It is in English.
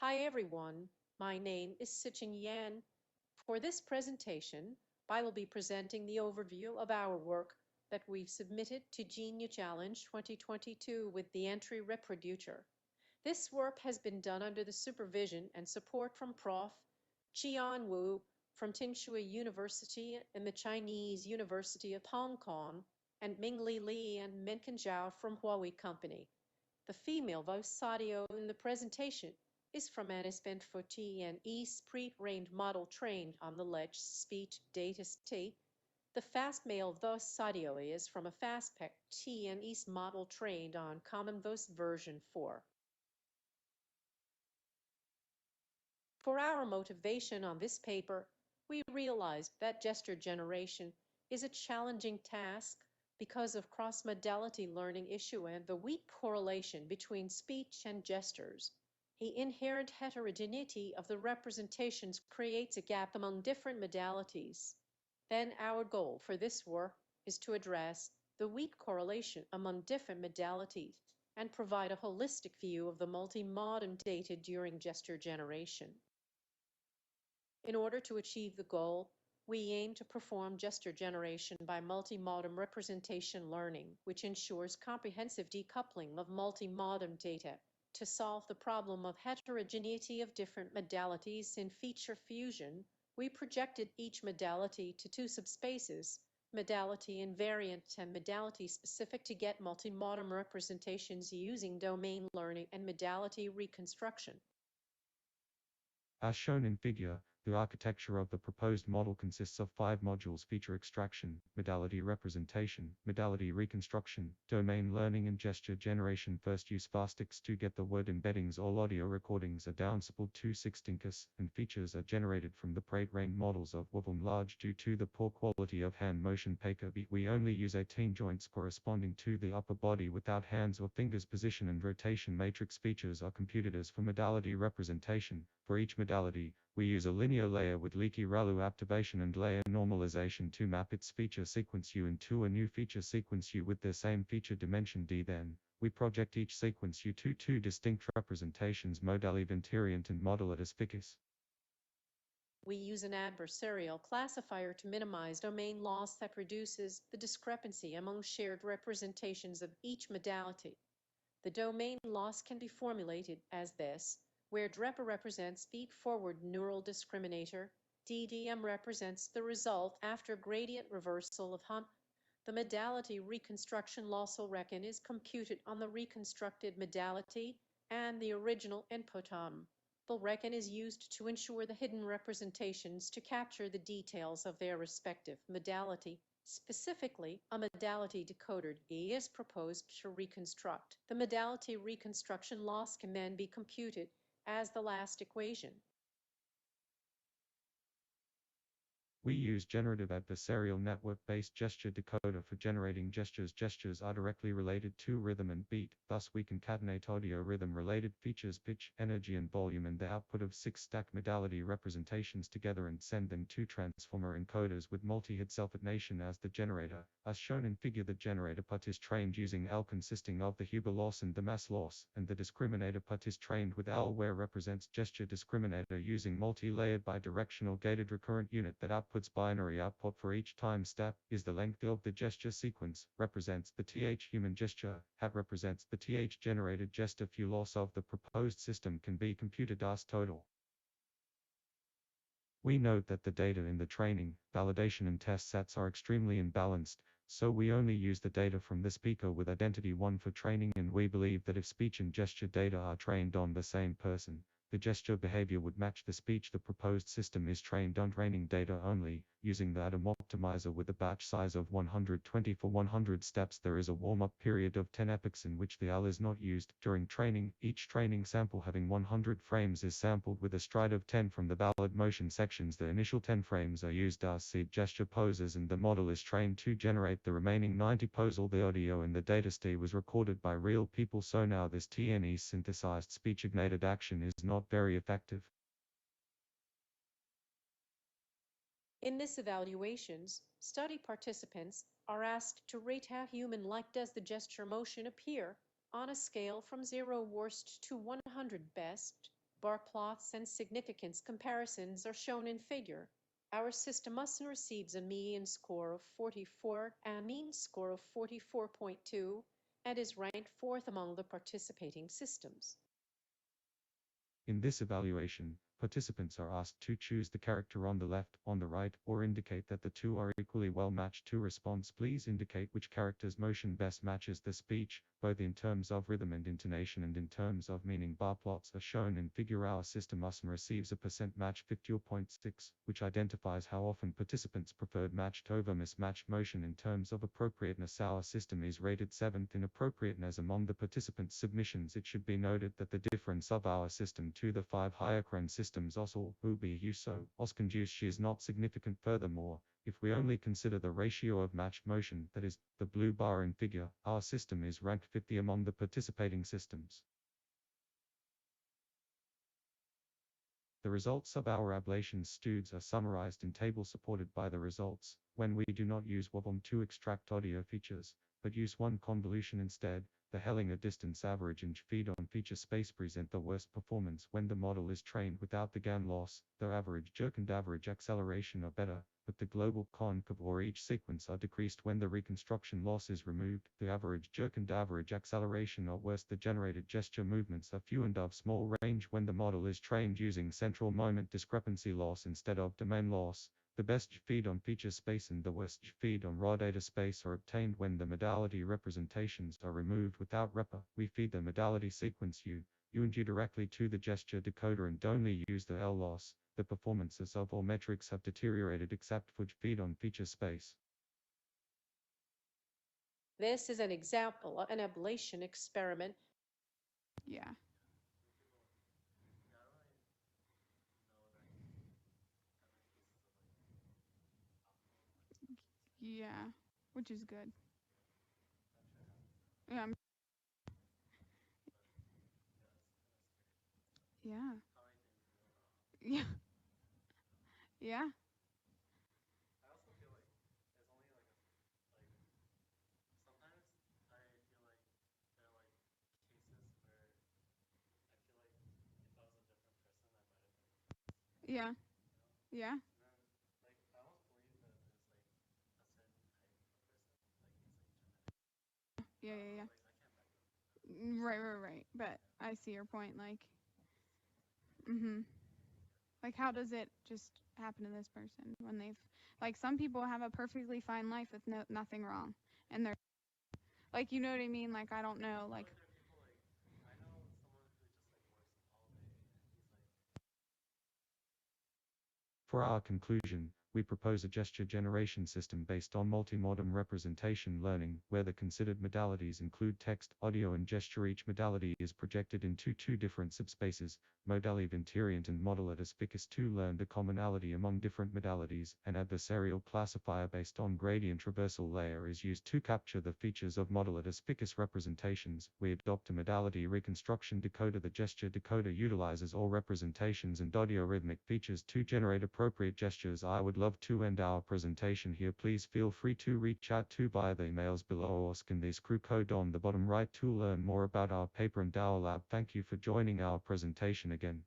Hi everyone, my name is Siching Yan. For this presentation, I will be presenting the overview of our work that we've submitted to GENEA Challenge 2022 with the entry ReprGesture. This work has been done under the supervision and support from Prof. Qian Wu from Tsinghua University and the Chinese University of Hong Kong, and Mingli Li and Menken Zhao from Huawei Company. The female voice audio in the presentation is from an for TNE pre-trained model trained on the Ledge speech data T. The fast male voice audio is from a fastpec TNE model trained on Common Voice version 4. For our motivation on this paper, we realized that gesture generation is a challenging task because of cross-modality learning issue and the weak correlation between speech and gestures. The inherent heterogeneity of the representations creates a gap among different modalities. Then our goal for this work is to address the weak correlation among different modalities and provide a holistic view of the multi-modem data during gesture generation. In order to achieve the goal, we aim to perform gesture generation by multi-modem representation learning, which ensures comprehensive decoupling of multi-modem data to solve the problem of heterogeneity of different modalities in feature fusion. We projected each modality to two subspaces, modality invariant and modality specific, to get multi-modem representations using domain learning and modality reconstruction. As shown in figure, the architecture of the proposed model consists of 5 modules: feature extraction, modality representation, modality reconstruction, domain learning, and gesture generation. First, use fastix to get the word embeddings. All audio recordings are downsampled to 16x, and features are generated from the pre-trained models of WVM large. Due to the poor quality of hand motion paper, we only use 18 joints corresponding to the upper body without hands or fingers. Position and rotation matrix features are computed as for modality representation. For each modality, we use a linear layer with leaky ReLU activation and layer normalization to map its feature sequence U into a new feature sequence U with their same feature dimension D. Then, we project each sequence U to 2 distinct representations: modality invariant and modulatus ficus. We use an adversarial classifier to minimize domain loss that reduces the discrepancy among shared representations of each modality. The domain loss can be formulated as this, where DREPA represents feed-forward neural discriminator, DDM represents the result after gradient reversal of hump. The modality reconstruction loss reckon is computed on the reconstructed modality and the original input hum. The reckon is used to ensure the hidden representations to capture the details of their respective modality. Specifically, a modality decoder E is proposed to reconstruct. The modality reconstruction loss can then be computed as the last equation. We use generative adversarial network-based gesture decoder for generating gestures. Gestures are directly related to rhythm and beat, thus we concatenate audio rhythm-related features, pitch, energy, and volume, and the output of 6 stack modality representations together and send them to transformer encoders with multi-hit self-attention as the generator. As shown in figure, the generator part is trained using L consisting of the Huber loss and the mass loss, and the discriminator part is trained with L, where represents gesture discriminator using multi-layered bidirectional gated recurrent unit that outputs binary output for each time step. Is the length of the gesture sequence, represents the th human gesture, hat represents the th generated gesture. Few loss of the proposed system can be computed as total. We note that the data in the training, validation, and test sets are extremely imbalanced, so we only use the data from the speaker with identity 1 for training, and we believe that if speech and gesture data are trained on the same person, the gesture behavior would match the speech. The proposed system is trained on training data only, using the ADAM optimizer with a batch size of 120 for 100 steps. There is a warm-up period of 10 epochs in which the AL is not used. During training, each training sample having 100 frames is sampled with a stride of 10 from the valid motion sections. The initial 10 frames are used as seed gesture poses, and the model is trained to generate the remaining 90 poses. All the audio in the dataset was recorded by real people, so now this TNE synthesized speech-ignited action is not very effective. In this evaluations, study participants are asked to rate how human-like does the gesture motion appear on a scale from 0 worst to 100 best. bar plots and significance comparisons are shown in figure. Our system often receives a median score of 44 and a mean score of 44.2 and is ranked fourth among the participating systems. In this evaluation, participants are asked to choose the character on the left, on the right, or indicate that the two are equally well matched. To response, please indicate which character's motion best matches the speech, both in terms of rhythm and intonation and in terms of meaning. Bar plots are shown in figure. Our system often receives a percent match 50.6, which identifies how often participants preferred matched over mismatched motion. In terms of appropriateness, our system is rated 7th in appropriateness among the participants' submissions. It should be noted that the difference of our system to the 5 higher-end systems also is not significant. Furthermore, if we only consider the ratio of matched motion, that is, the blue bar in figure, our system is ranked 50 among the participating systems. The results of our ablation studies are summarized in tables supported by the results. When we do not use WebOM to extract audio features, but use one convolution instead, the Hellinger distance average and feed-on feature space present the worst performance. When the model is trained without the GAN loss, the average jerk and average acceleration are better, but the global concave or each sequence are decreased when the reconstruction loss is removed. The average jerk and average acceleration are worse. The generated gesture movements are few and of small range when the model is trained using central moment discrepancy loss instead of domain loss. The best feed-on feature space and the worst feed-on raw data space are obtained when the modality representations are removed without repa. We feed the modality sequence U and U directly to the gesture decoder and only use the L loss. The performances of all metrics have deteriorated except for feed-on feature space. This is an example of an ablation experiment. Yeah. Yeah, which is good. Yeah. Yeah. Yeah. Yeah. Yeah. Yeah. Yeah. Yeah. Right, right, right. But I see your point. Like, how does it just happen to this person when like, some people have a perfectly fine life with nothing wrong, and they're like, you know what I mean? Like, I don't know, like. For our conclusion, we propose a gesture generation system based on multimodal representation learning, where the considered modalities include text, audio, and gesture. Each modality is projected into two different subspaces, modally invariant and modular aspicus. To learn the commonality among different modalities, an adversarial classifier based on gradient traversal layer is used to capture the features of modular aspicus representations. We adopt a modality reconstruction decoder. The gesture decoder utilizes all representations and audio rhythmic features to generate appropriate gestures. I would love to end our presentation here. Please feel free to reach out to via the emails below or scan the screw code on the bottom right to learn more about our paper and our lab. Thank you for joining our presentation again.